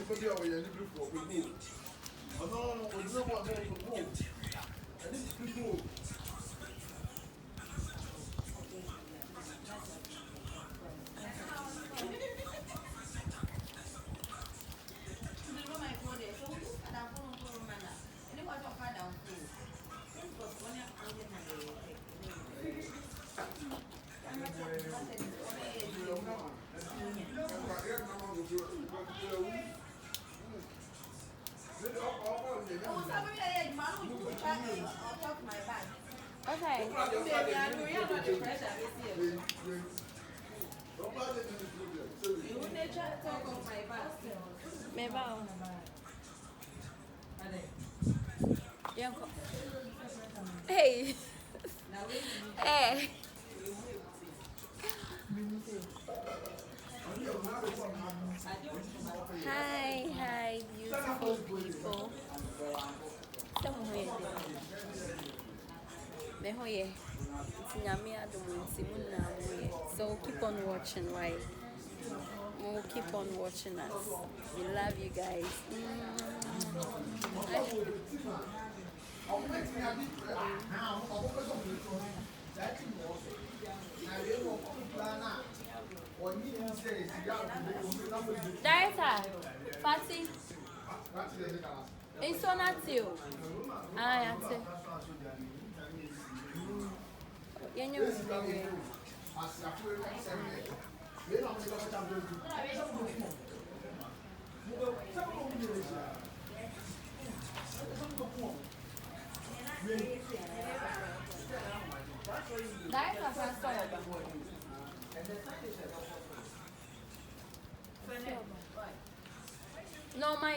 Okay. Meba. Hey. Hey. Hi, beautiful people. So keep on watching, right? We'll keep on watching us. We love you guys. Director, Fatty, it's so not you. Ah, yeah, no, my